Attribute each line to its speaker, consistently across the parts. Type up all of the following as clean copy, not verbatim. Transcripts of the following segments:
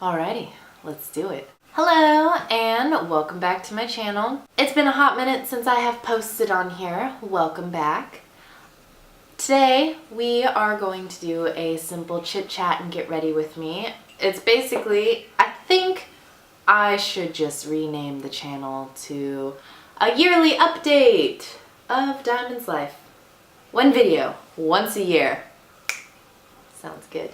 Speaker 1: Alrighty, let's do it. Hello and welcome back to my channel. It's been a hot minute since I have posted on here. Welcome back. Today we are going to do a simple chit chat and get ready with me. It's basically, I think I should just rename the channel to a yearly update of Diamond's life. One video, once a year. Sounds good.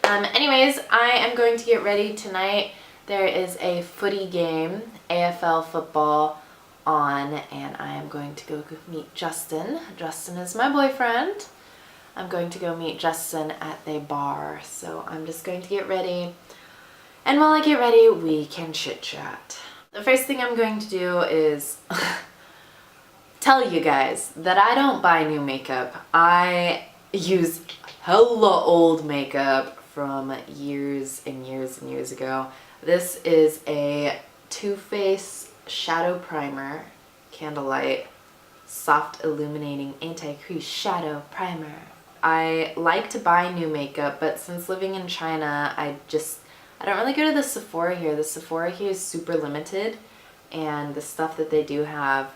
Speaker 1: Anyways, I am going to get ready tonight. There is a footy game, AFL football, on, and I am going to go meet Justin. Justin is my boyfriend. I'm going to go meet Justin at the bar, so I'm just going to get ready. And while I get ready, we can chit chat. The first thing I'm going to do is tell you guys that I don't buy new makeup. I use hella old makeup from years and years and years ago. This is a Too Faced Shadow Primer, Candlelight, Soft Illuminating Anti-Crease Shadow Primer. I like to buy new makeup, but since living in China, I don't really go to the Sephora here. The Sephora here is super limited, and the stuff that they do have,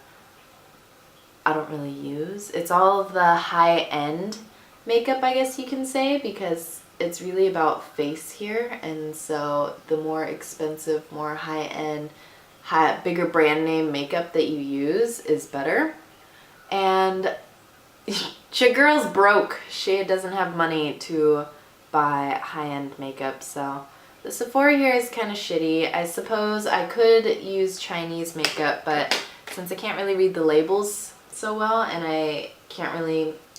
Speaker 1: I don't really use. It's all of the high-end makeup, I guess you can say, because it's really about face here, and so the more expensive, more high-end, bigger brand name makeup that you use is better. And your girl's broke. She doesn't have money to buy high-end makeup, so the Sephora here is kind of shitty. I suppose I could use Chinese makeup, but since I can't really read the labels so well, and I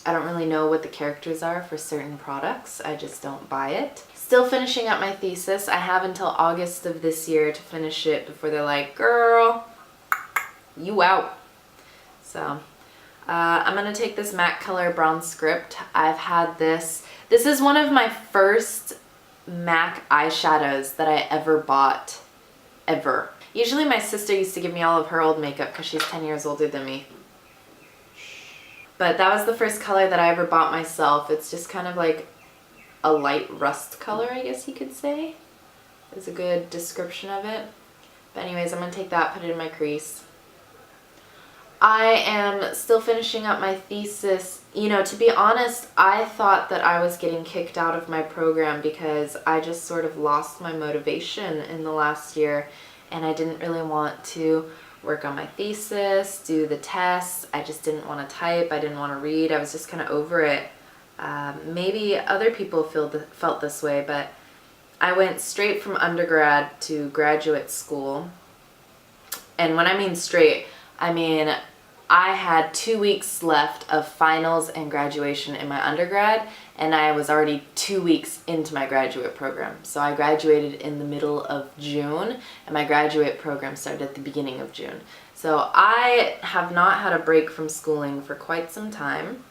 Speaker 1: don't really know what the characters are for certain products, I just don't buy it. Still finishing up my thesis. I have until August of this year to finish it before they're like, girl, you out. So I'm gonna take this matte color Bronze Script. I've had this. This is one of my first MAC eyeshadows that I ever bought, ever. Usually my sister used to give me all of her old makeup because she's 10 years older than me. But that was the first color that I ever bought myself. It's just kind of like a light rust color, I guess you could say. Is a good description of it. But anyways, I'm going to take that, put it in my crease. I am still finishing up my thesis. You know, to be honest, I thought that I was getting kicked out of my program because I just sort of lost my motivation in the last year, and I didn't really want to work on my thesis, do the tests. I just didn't want to type. I didn't want to read. I was just kind of over it. Maybe other people felt this way, but I went straight from undergrad to graduate school. And when I mean straight, I mean I had 2 weeks left of finals and graduation in my undergrad, and I was already 2 weeks into my graduate program. So I graduated in the middle of June, and my graduate program started at the beginning of June. So I have not had a break from schooling for quite some time.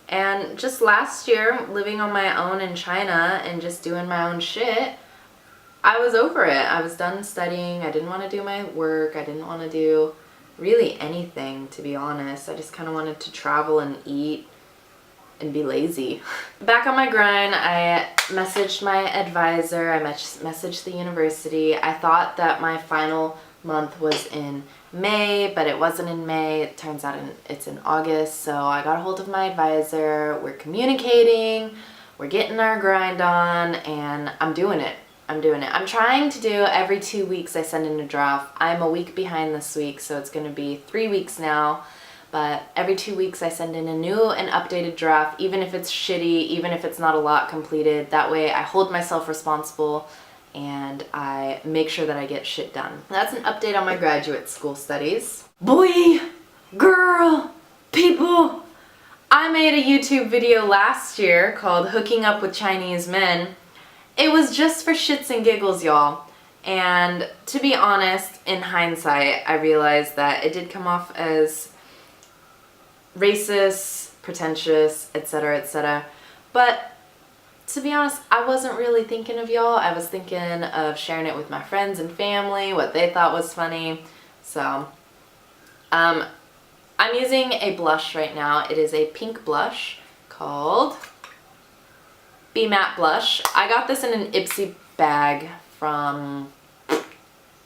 Speaker 1: And just last year, living on my own in China and just doing my own shit, I was over it. I was done studying. I didn't want to do my work. I didn't want to do really anything, to be honest. I just kind of wanted to travel and eat and be lazy. Back on my grind, I messaged my advisor. I messaged the university. I thought that my final month was in May, but it wasn't in May. It turns out it's in August. So I got a hold of my advisor. We're communicating. We're getting our grind on, and I'm doing it. I'm trying to do every 2 weeks I send in a draft. I'm a week behind this week, so it's going to be 3 weeks now. But every 2 weeks I send in a new and updated draft, even if it's shitty, even if it's not a lot completed. That way I hold myself responsible and I make sure that I get shit done. That's an update on my graduate school studies. Boy, girl, people, I made a YouTube video last year called Hooking Up with Chinese Men. It was just for shits and giggles, y'all. And to be honest, in hindsight, I realized that it did come off as racist, pretentious, etc., etc. But to be honest, I wasn't really thinking of y'all. I was thinking of sharing it with my friends and family, what they thought was funny. So, I'm using a blush right now. It is a pink blush called Be Matte Blush. I got this in an Ipsy bag from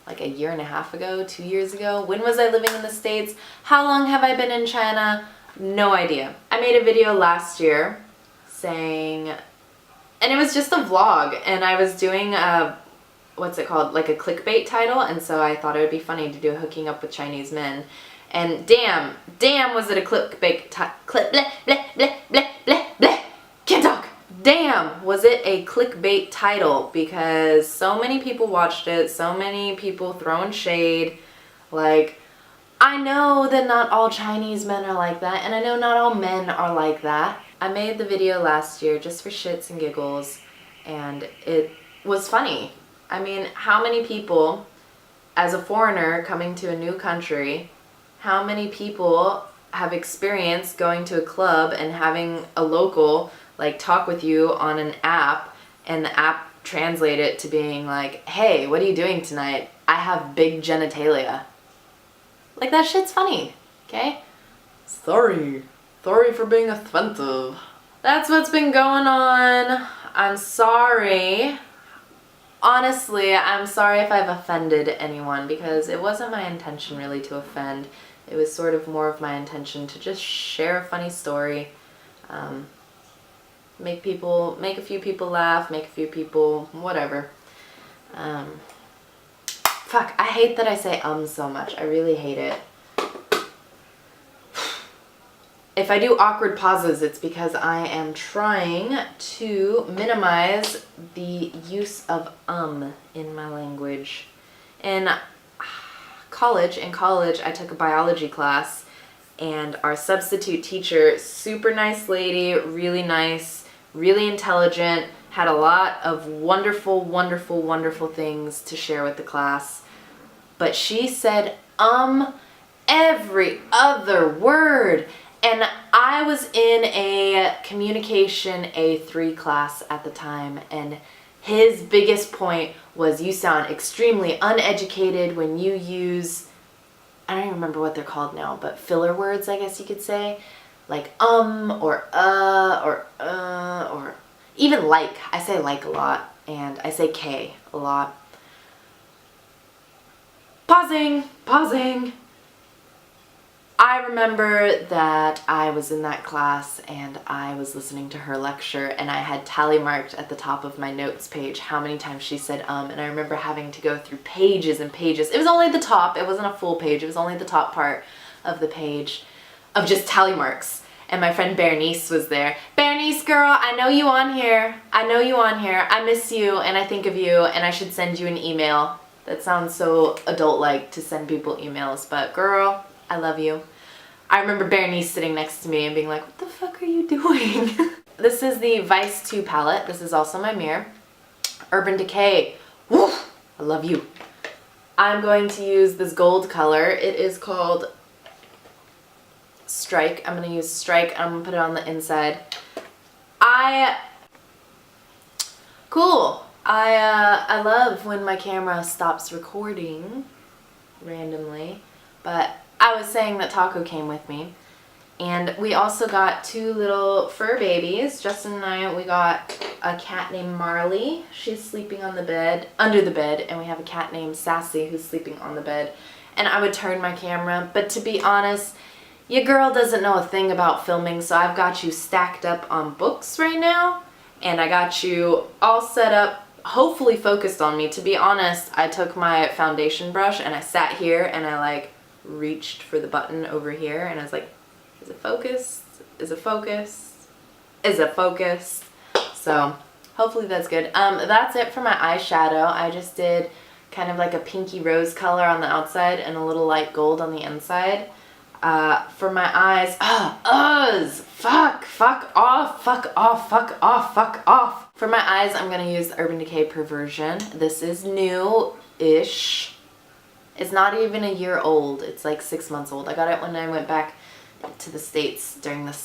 Speaker 1: like a year and a half ago, 2 years ago. When was I living in the States? How long have I been in China? No idea. I made a video last year saying, and it was just a vlog, and I was doing a, what's it called, like a clickbait title, and so I thought it would be funny to do hooking up with Chinese men. And damn was it a clickbait can't talk. Damn, was it a clickbait title, because so many people watched it, so many people throwing shade. Like, I know that not all Chinese men are like that, and I know not all men are like that. I made the video last year just for shits and giggles, and it was funny. I mean, how many people, as a foreigner coming to a new country, how many people have experienced going to a club and having a local like talk with you on an app, and the app translate it to being like, hey, what are you doing tonight? I have big genitalia. Like, that shit's funny, okay? Sorry for being offensive. That's what's been going on. I'm sorry. Honestly, I'm sorry if I've offended anyone, because it wasn't my intention really to offend. It was sort of more of my intention to just share a funny story. Make a few people laugh, make a few people, whatever. Fuck, I hate that I say so much. I really hate it. If I do awkward pauses, it's because I am trying to minimize the use of in my language. In college, I took a biology class, and our substitute teacher, super nice lady, really nice, really intelligent, had a lot of wonderful, wonderful, wonderful things to share with the class. But she said every other word. And I was in a communication A3 class at the time, and his biggest point was, you sound extremely uneducated when you use, I don't even remember what they're called now, but filler words, I guess you could say. Like or even like. I say like a lot, and I say K a lot. Pausing. I remember that I was in that class and I was listening to her lecture, and I had tally marked at the top of my notes page how many times she said and I remember having to go through pages and pages. It was only the top, it wasn't a full page, it was only the top part of the page of just tally marks. And my friend Bernice was there. Bernice, girl, I know you on here. I miss you, and I think of you, and I should send you an email. That sounds so adult-like to send people emails, but girl, I love you. I remember Bernice sitting next to me and being like, what the fuck are you doing? This is the Vice 2 palette. This is also my mirror. Urban Decay. Woo! I love you. I'm going to use this gold color. It is called Strike. I'm going to use Strike. I'm going to put it on the inside. Cool. I love when my camera stops recording randomly, but I was saying that Taco came with me, and we also got 2 little fur babies. Justin and I, we got a cat named Marley. She's sleeping on the bed, under the bed, and we have a cat named Sassy who's sleeping on the bed. And I would turn my camera, but to be honest, your girl doesn't know a thing about filming, so I've got you stacked up on books right now, and I got you all set up, hopefully focused on me. To be honest, I took my foundation brush and I sat here and I like reached for the button over here, and I was like, is it focused? Is it focused? Is it focused? So hopefully that's good. That's it for my eyeshadow. I just did kind of like a pinky rose color on the outside and a little light gold on the inside. For my eyes, fuck off. For my eyes, I'm gonna use the Urban Decay Perversion. This is new-ish. It's not even a year old. It's like 6 months old. I got it when I went back to the States during the...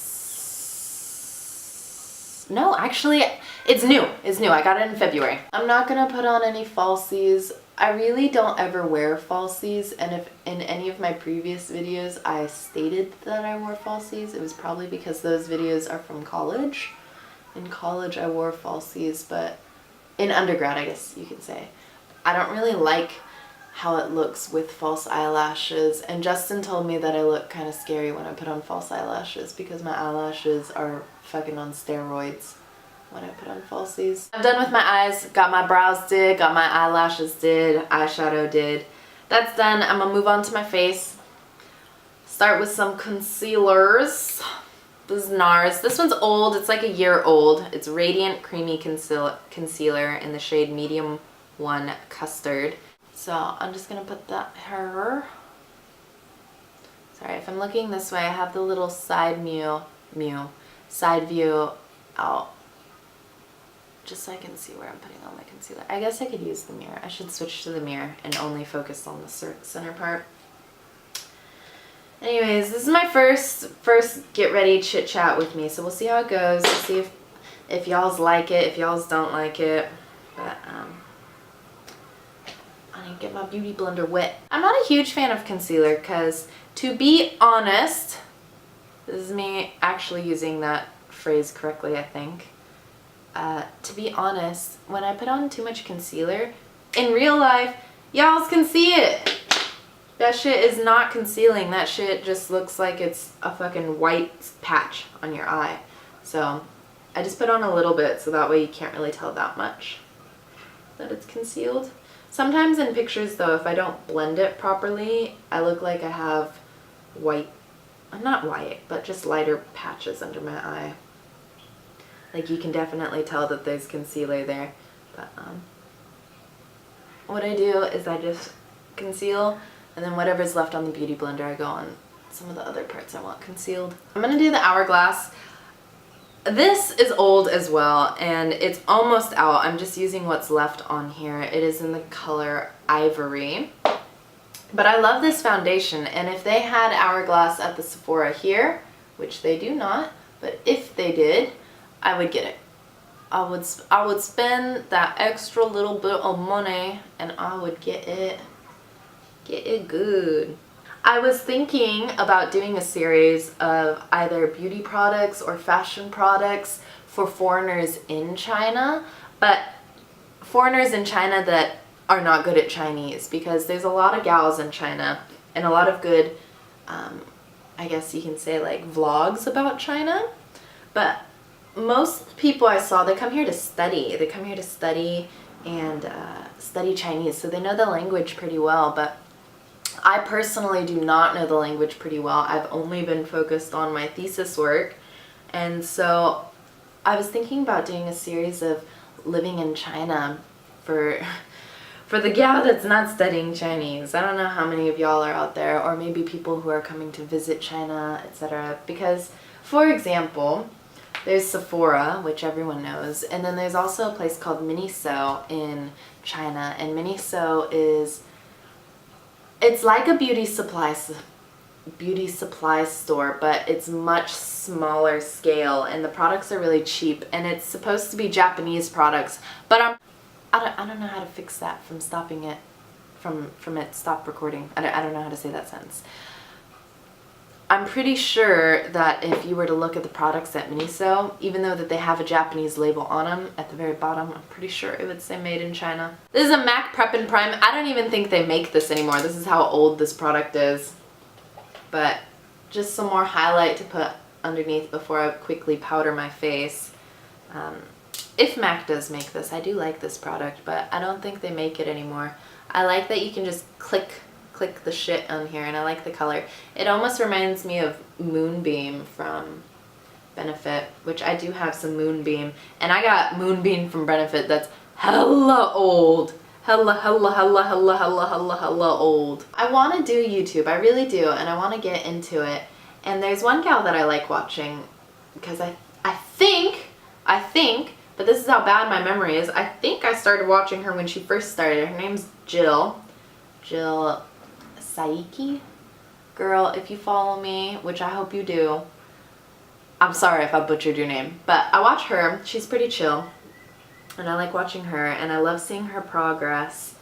Speaker 1: No, actually, it's new. It's new. I got it in February. I'm not gonna put on any falsies. I really don't ever wear falsies, and if in any of my previous videos I stated that I wore falsies, it was probably because those videos are from college. In college I wore falsies, but in undergrad, I guess you could say. I don't really like how it looks with false eyelashes, and Justin told me that I look kind of scary when I put on false eyelashes because my eyelashes are fucking on steroids when I put on falsies. I'm done with my eyes, got my brows did, got my eyelashes did, eyeshadow did. That's done. I'm gonna move on to my face. Start with some concealers. This is NARS. This one's old, it's like a year old. It's Radiant Creamy Concealer in the shade Medium 1 Custard. So I'm just gonna put that here. Sorry, if I'm looking this way, I have the little side view out, just so I can see where I'm putting all my concealer. I guess I could use the mirror. I should switch to the mirror and only focus on the center part. Anyways, this is my first get ready chit chat with me, so we'll see how it goes. We'll see if y'all's like it, if y'all's don't like it. But I need to get my beauty blender wet. I'm not a huge fan of concealer because, to be honest, this is me actually using that phrase correctly, I think. To be honest, when I put on too much concealer, in real life, y'all can see it. That shit is not concealing. That shit just looks like it's a fucking white patch on your eye. So I just put on a little bit so that way you can't really tell that much that it's concealed. Sometimes in pictures though, if I don't blend it properly, I look like I have white, not white, but just lighter patches under my eye. Like you can definitely tell that there's concealer there. But what I do is I just conceal, and then whatever's left on the beauty blender, I go on some of the other parts I want concealed. I'm gonna do the Hourglass. This is old as well, and it's almost out. I'm just using what's left on here. It is in the color Ivory. But I love this foundation, and if they had Hourglass at the Sephora here, which they do not, but if they did, I would get it. I would spend that extra little bit of money and I would get it good. I was thinking about doing a series of either beauty products or fashion products for foreigners in China, but foreigners in China that are not good at Chinese, because there's a lot of gals in China and a lot of good, I guess you can say, like vlogs about China, but most people I saw, they come here to study. They come here to study and study Chinese, so they know the language pretty well, but I personally do not know the language pretty well. I've only been focused on my thesis work, and so I was thinking about doing a series of living in China for the gal that's not studying Chinese. I don't know how many of y'all are out there, or maybe people who are coming to visit China, etc. Because, for example, there's Sephora, which everyone knows, and then there's also a place called Miniso in China, and Miniso it's like a beauty supply store, but it's much smaller scale, and the products are really cheap, and it's supposed to be Japanese products, but I don't know how to fix that from stopping it, from it stop recording. I don't know how to say that sentence. I'm pretty sure that if you were to look at the products at Miniso, even though that they have a Japanese label on them at the very bottom, I'm pretty sure it would say made in China. This is a MAC Prep and Prime. I don't even think they make this anymore. This is how old this product is. But just some more highlight to put underneath before I quickly powder my face. If MAC does make this, I do like this product, but I don't think they make it anymore. I like that you can just click the shit on here, and I like the color. It almost reminds me of Moonbeam from Benefit, which I do have some Moonbeam, and I got Moonbeam from Benefit that's hella old. Hella old. I want to do YouTube, I really do, and I want to get into it. And there's one gal that I like watching, because I think, but this is how bad my memory is, I think I started watching her when she first started. Her name's Jill Saiki. Girl, if you follow me, which I hope you do, I'm sorry if I butchered your name, but I watch her. She's pretty chill, and I like watching her, and I love seeing her progress,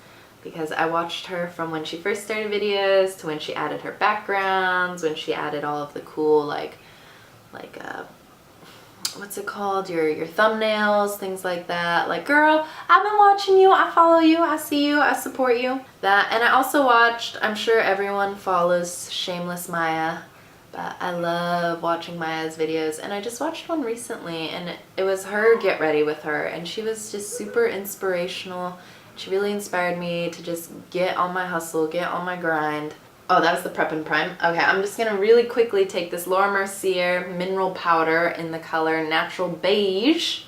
Speaker 1: because I watched her from when she first started videos to when she added her backgrounds, when she added all of the cool what's it called, your thumbnails, things like that. Like, girl, I've been watching you, I follow you, I see you, I support you. That, and I also watched, I'm sure everyone follows Shameless Maya, but I love watching Maya's videos, and I just watched one recently, and it was her get ready with her, and she was just super inspirational. She really inspired me to just get on my hustle, get on my grind. Oh, that was the Prep and Prime. Okay, I'm just gonna really quickly take this Laura Mercier mineral powder in the color Natural Beige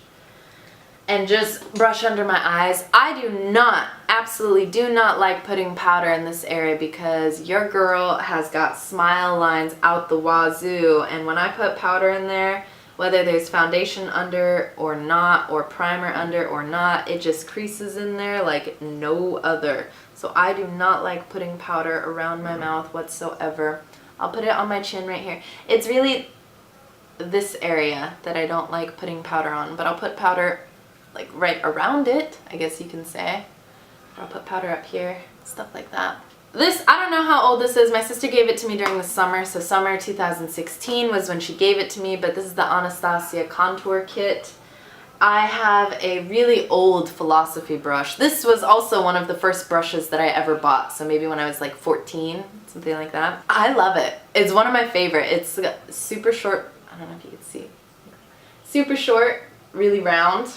Speaker 1: and just brush under my eyes. I do not, absolutely do not like putting powder in this area because your girl has got smile lines out the wazoo, and when I put powder in there, whether there's foundation under or not, or primer under or not, it just creases in there like no other. So I do not like putting powder around my mouth whatsoever. I'll put it on my chin right here. It's really this area that I don't like putting powder on, but I'll put powder like right around it, I guess you can say. I'll put powder up here, stuff like that. This, I don't know how old this is. My sister gave it to me during the summer, so summer 2016 was when she gave it to me, but this is the Anastasia Contour Kit. I have a really old Philosophy brush. This was also one of the first brushes that I ever bought, so maybe when I was like 14, something like that. I love it. It's one of my favorite. It's super short. I don't know if you can see. Super short, really round,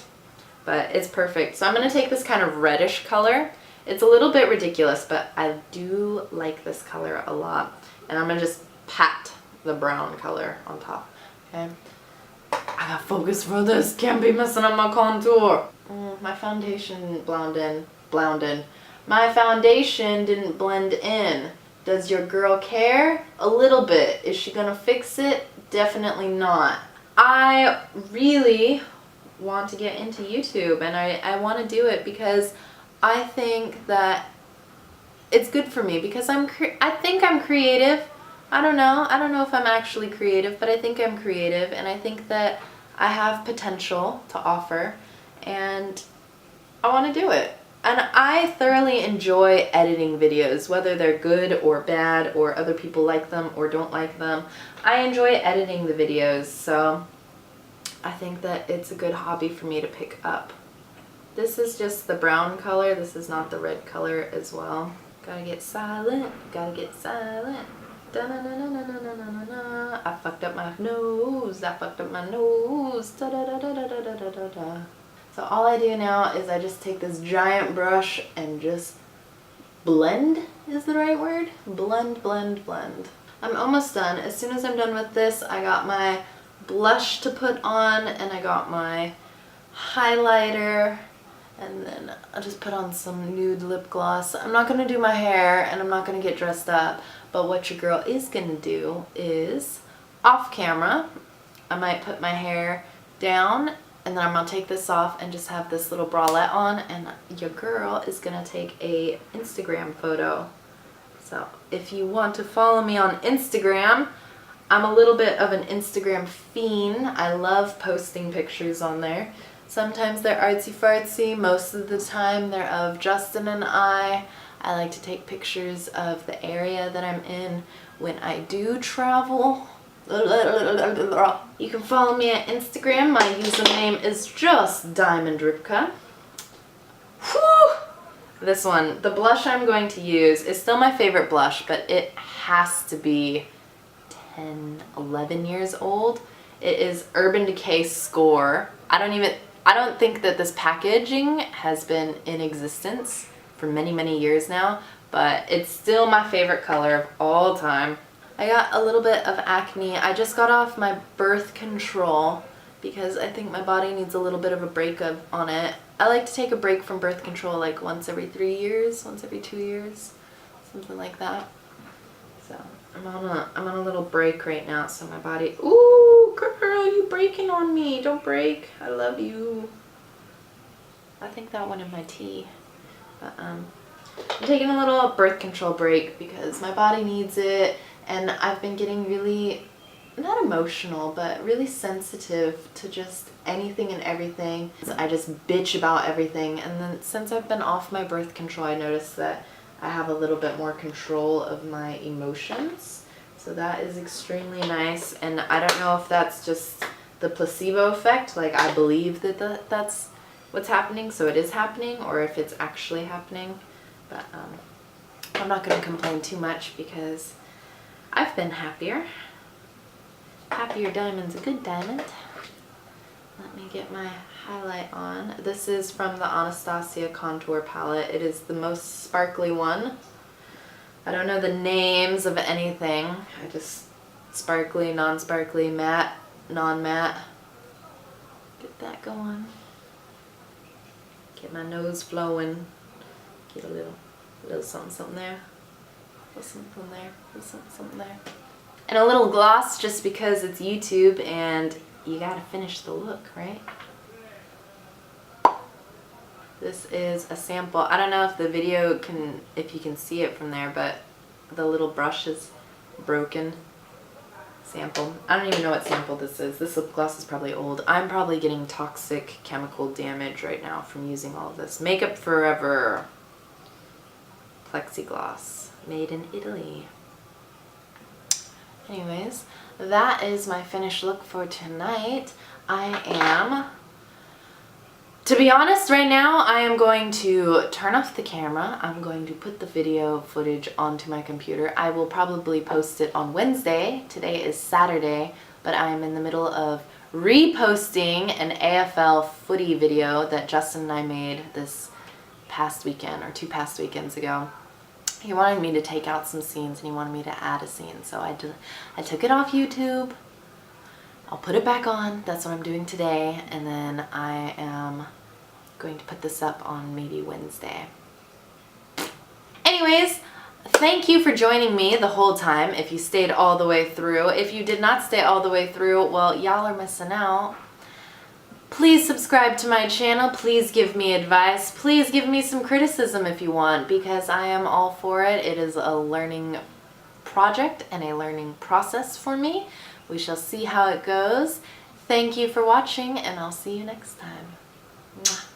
Speaker 1: but it's perfect. So I'm going to take this kind of reddish color. It's a little bit ridiculous, but I do like this color a lot. And I'm going to just pat the brown color on top. Okay. I got focus for this. Can't be messing up my contour. My foundation didn't blend in. My foundation didn't blend in. Does your girl care? A little bit. Is she gonna fix it? Definitely not. I really want to get into YouTube, and I want to do it because I think that it's good for me, because I think I'm creative. I don't know if I'm actually creative, but I think I'm creative, and I think that I have potential to offer, and I want to do it. And I thoroughly enjoy editing videos, whether they're good or bad, or other people like them or don't like them. I enjoy editing the videos, so I think that it's a good hobby for me to pick up. This is just the brown color. This is not the red color as well. Gotta get silent, gotta get silent. I fucked up my nose, I fucked up my nose. So all I do now is I just take this giant brush and just blend, is the right word? Blend, blend, blend. I'm almost done. As soon as I'm done with this, I got my blush to put on, and I got my highlighter, and then I'll just put on some nude lip gloss. I'm not going to do my hair, and I'm not going to get dressed up. But what your girl is going to do is, off camera, I might put my hair down, and then I'm going to take this off and just have this little bralette on, and your girl is going to take a Instagram photo. So if you want to follow me on Instagram, I'm a little bit of an Instagram fiend. I love posting pictures on there. Sometimes they're artsy fartsy, most of the time they're of Justin and I like to take pictures of the area that I'm in when I do travel. You can follow me at Instagram. My username is just Diamond Rypka. Whew! This one, the blush I'm going to use is still my favorite blush, but it has to be 10, 11 years old. It is Urban Decay Score. I don't think that this packaging has been in existence for many, many years now, but it's still my favorite color of all time. I got a little bit of acne. I just got off my birth control because I think my body needs a little bit of a break on it. I like to take a break from birth control like once every 3 years, once every 2 years, something like that. So I'm on a little break right now, so my body, ooh, girl, you breaking on me. Don't break. I love you. I think that one in my tea. But I'm taking a little birth control break because my body needs it, and I've been getting really, not emotional, but really sensitive to just anything and everything. I just bitch about everything, and then since I've been off my birth control, I noticed that I have a little bit more control of my emotions. So that is extremely nice, and I don't know if that's just the placebo effect, like I believe that that's what's happening, so it is happening, or if it's actually happening. But I'm not going to complain too much because I've been happier. Happier diamond's a good diamond. Let me get my highlight on. This is from the Anastasia Contour Palette. It is the most sparkly one. I don't know the names of anything. I just sparkly, non-sparkly, matte, non-matte. Get that going. Get my nose flowing. Get a little something, something there. A little something there. A little something, something there. And a little gloss just because it's YouTube and you gotta finish the look, right? This is a sample. I don't know if the video if you can see it from there, but the little brush is broken. Sample. I don't even know what sample this is. This lip gloss is probably old. I'm probably getting toxic chemical damage right now from using all of this. Makeup Forever Plexigloss, made in Italy. Anyways, that is my finished look for tonight. To be honest, right now, I am going to turn off the camera. I'm going to put the video footage onto my computer. I will probably post it on Wednesday. Today is Saturday, but I am in the middle of reposting an AFL footy video that Justin and I made this past weekend, or 2 past weekends ago. He wanted me to take out some scenes and he wanted me to add a scene, so I took it off YouTube. I'll put it back on. That's what I'm doing today, and then I am going to put this up on maybe Wednesday. Anyways, thank you for joining me the whole time if you stayed all the way through. If you did not stay all the way through, well, y'all are missing out. Please subscribe to my channel. Please give me advice. Please give me some criticism if you want, because I am all for it. It is a learning project and a learning process for me. We shall see how it goes. Thank you for watching, and I'll see you next time. Mwah.